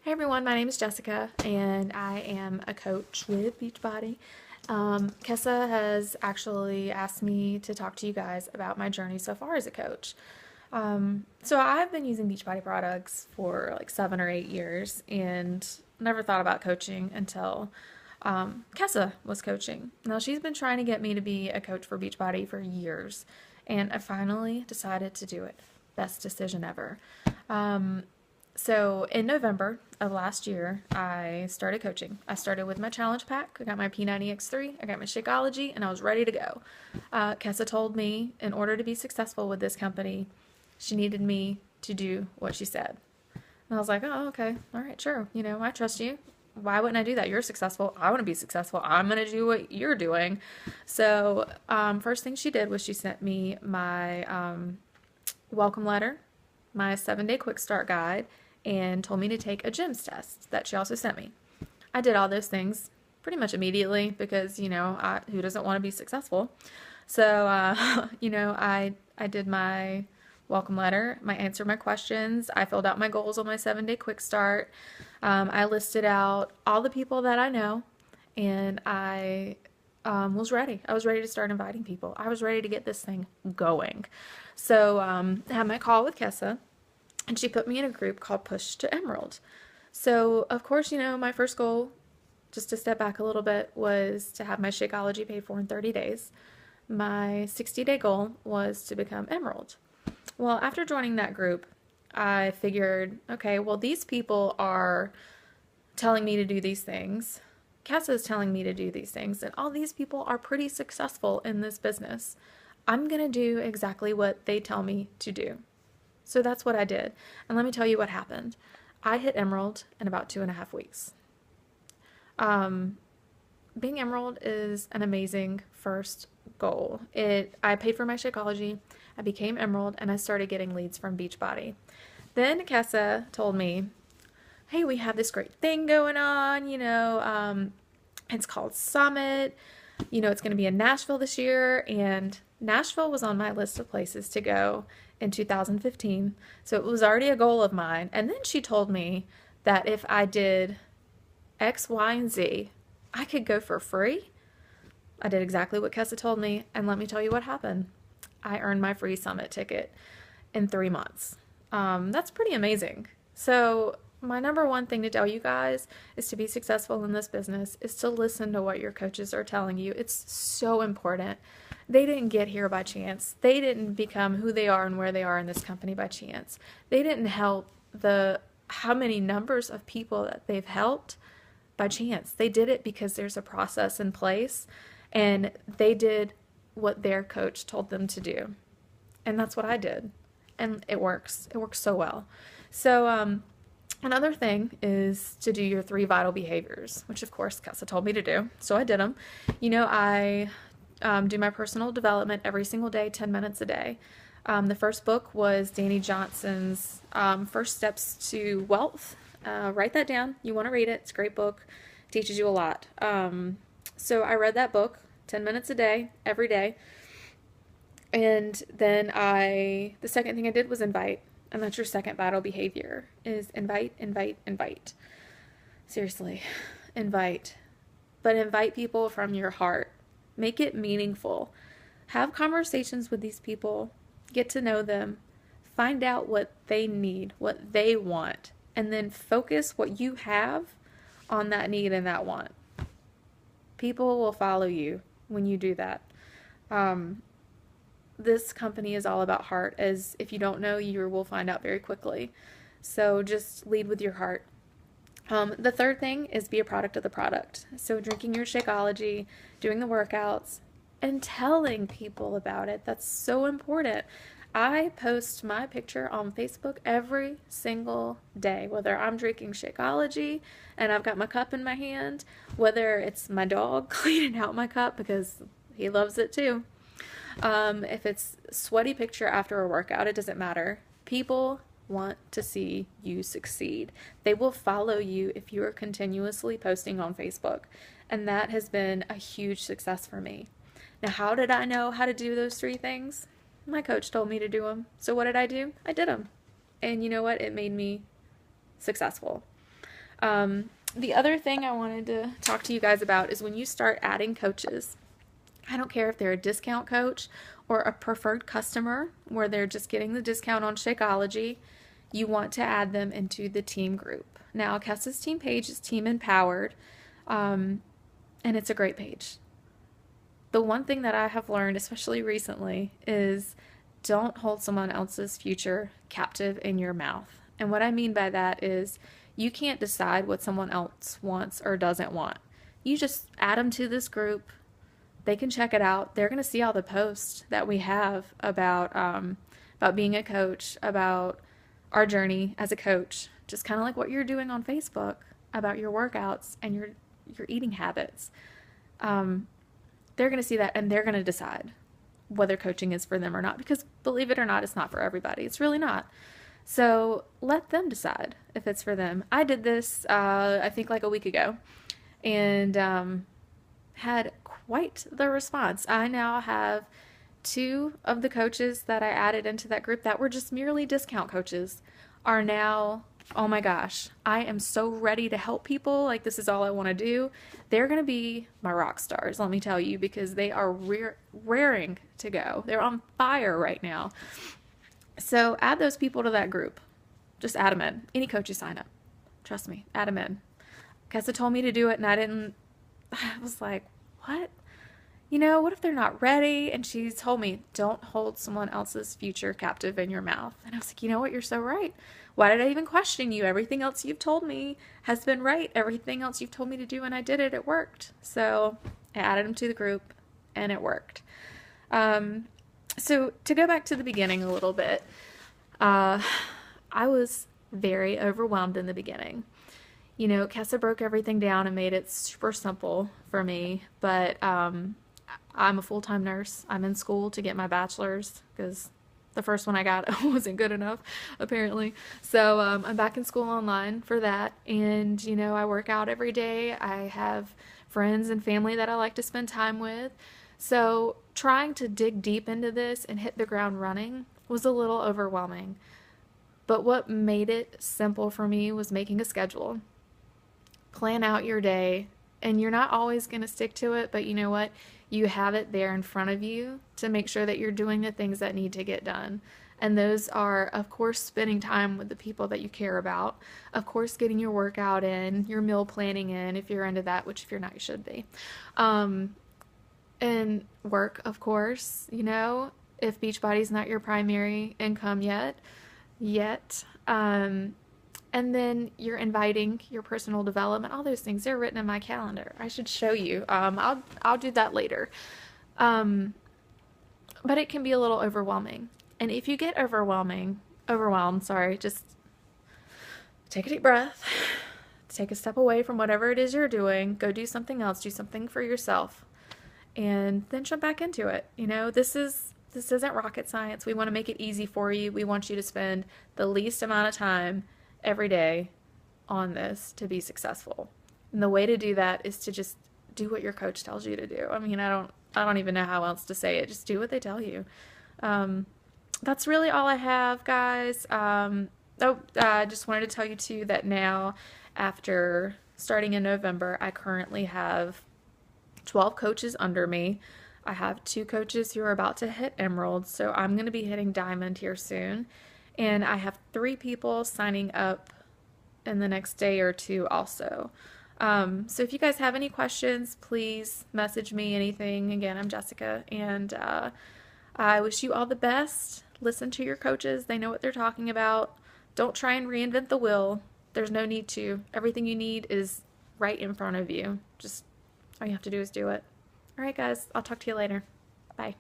Hey everyone, my name is Jessica and I am a coach with Beachbody. Kessa has actually asked me to talk to you guys about my journey so far as a coach. So I've been using Beachbody products for like 7 or 8 years and never thought about coaching until Kessa was coaching. Now she's been trying to get me to be a coach for Beachbody for years and I finally decided to do it. Best decision ever. So in November of last year, I started coaching. I started with my challenge pack. I got my P90X3, I got my Shakeology, and I was ready to go. Kessa told me in order to be successful with this company, she needed me to do what she said. And I was like, oh, okay. All right, sure. I trust you. Why wouldn't I do that? You're successful. I want to be successful. I'm going to do what you're doing. So, first thing she did was she sent me my welcome letter, my 7-day quick start guide, and told me to take a GYMS test that she also sent me. I did all those things pretty much immediately because, who doesn't want to be successful? So, I did my welcome letter, I answered my questions, I filled out my goals on my 7-day quick start. I listed out all the people that I know, and I was ready. I was ready to start inviting people. I was ready to get this thing going. So I had my call with Kessa, and she put me in a group called Push to Emerald. So, of course, my first goal, just to step back a little bit, was to have my Shakeology paid for in 30 days. My 60-day goal was to become Emerald. Well, after joining that group, I figured, okay, well, these people are telling me to do these things. Kessa is telling me to do these things, and all these people are pretty successful in this business. I'm going to do exactly what they tell me to do. So that's what I did. And let me tell you what happened. I hit Emerald in about 2.5 weeks. Being Emerald is an amazing first goal. I paid for my Shakeology, I became Emerald, and I started getting leads from Beachbody. Then Kessa told me, hey, we have this great thing going on, it's called Summit. It's going to be in Nashville this year, and Nashville was on my list of places to go in 2015, so it was already a goal of mine. And then she told me that if I did X, Y, and Z, I could go for free. I did exactly what Kessa told me, and let me tell you what happened. I earned my free Summit ticket in 3 months. That's pretty amazing. So my number one thing to tell you guys is to be successful in this business is to listen to what your coaches are telling you. It's so important. They didn't get here by chance. They didn't become who they are and where they are in this company by chance. They didn't help how many numbers of people that they've helped by chance. They did it because there's a process in place, and they did what their coach told them to do. And that's what I did. And it works. It works so well. So, another thing is to do your 3 vital behaviors, which of course Kessa told me to do. So I did them. I do my personal development every single day, 10 minutes a day. The first book was Danny Johnson's First Steps to Wealth. Write that down. You want to read it. It's a great book. It teaches you a lot. So I read that book 10 minutes a day, every day. And then the second thing I did was invite. And that's your second vital behavior is invite, invite, invite. Seriously, invite. But invite people from your heart. Make it meaningful. Have conversations with these people. Get to know them. Find out what they need, what they want. And then focus what you have on that need and that want. People will follow you when you do that. This company is all about heart, as if you don't know, you will find out very quickly. So just lead with your heart. The third thing is be a product of the product. So drinking your Shakeology, doing the workouts, and telling people about it. That's so important. I post my picture on Facebook every single day, whether I'm drinking Shakeology and I've got my cup in my hand, whether it's my dog cleaning out my cup because he loves it too. If it's sweaty picture after a workout, it doesn't matter. People want to see you succeed. They will follow you if you are continuously posting on Facebook. And that has been a huge success for me. Now, how did I know how to do those 3 things? My coach told me to do them. So what did I do? I did them. And you know what? It made me successful. The other thing I wanted to talk to you guys about is when you start adding coaches. I don't care if they're a discount coach or a preferred customer where they're just getting the discount on Shakeology, you want to add them into the team group. Now, Kessa's team page is Team Empowered, and it's a great page. The one thing that I have learned, especially recently, is don't hold someone else's future captive in your mouth. And what I mean by that is you can't decide what someone else wants or doesn't want. You just add them to this group. They can check it out. They're going to see all the posts that we have about being a coach, about our journey as a coach, just kind of like what you're doing on Facebook about your workouts and your eating habits. They're going to see that and they're going to decide whether coaching is for them or not, because believe it or not, it's not for everybody. It's really not. So let them decide if it's for them. I did this, I think like a week ago, and had quite the response. I now have 2 of the coaches that I added into that group that were just merely discount coaches are now, oh my gosh, I am so ready to help people. Like, this is all I want to do. They're going to be my rock stars, let me tell you, because they are raring to go. They're on fire right now. So add those people to that group. Just add them in. Any coach you sign up. Trust me, add them in. Kessa told me to do it and I was like, what? You know, what if they're not ready? And she told me, don't hold someone else's future captive in your mouth. And I was like, you know what? You're so right. Why did I even question you? Everything else you've told me has been right. Everything else you've told me to do and I did it, it worked. So I added them to the group and it worked. So to go back to the beginning a little bit, I was very overwhelmed in the beginning. You know, Kessa broke everything down and made it super simple for me, but I'm a full-time nurse. I'm in school to get my bachelor's because the first one I got wasn't good enough, apparently. So I'm back in school online for that, and, you know, I work out every day. I have friends and family that I like to spend time with. So trying to dig deep into this and hit the ground running was a little overwhelming. But what made it simple for me was making a schedule. Plan out your day, and you're not always going to stick to it, but you know what? You have it there in front of you to make sure that you're doing the things that need to get done. And those are, of course, spending time with the people that you care about. Of course, getting your workout in, your meal planning in, if you're into that, which if you're not, you should be. And work, of course, you know, if Beachbody's not your primary income yet. And then you're inviting your personal development, all those things, they're written in my calendar. I should show you. I'll do that later. But it can be a little overwhelming. And if you get overwhelmed, just take a deep breath, take a step away from whatever it is you're doing, go do something else, do something for yourself, and then jump back into it. You know, this isn't rocket science. We want to make it easy for you. We want you to spend the least amount of time every day on this to be successful. And the way to do that is to just do what your coach tells you to do. I mean, I don't even know how else to say it. Just do what they tell you. That's really all I have, guys. I just wanted to tell you too that now, after starting in November, I currently have 12 coaches under me. I have 2 coaches who are about to hit Emerald, so I'm going to be hitting Diamond here soon. And I have 3 people signing up in the next day or 2 also. So if you guys have any questions, please message me anything. Again, I'm Jessica, and I wish you all the best. Listen to your coaches. They know what they're talking about. Don't try and reinvent the wheel. There's no need to. Everything you need is right in front of you. Just all you have to do is do it. All right, guys. I'll talk to you later. Bye.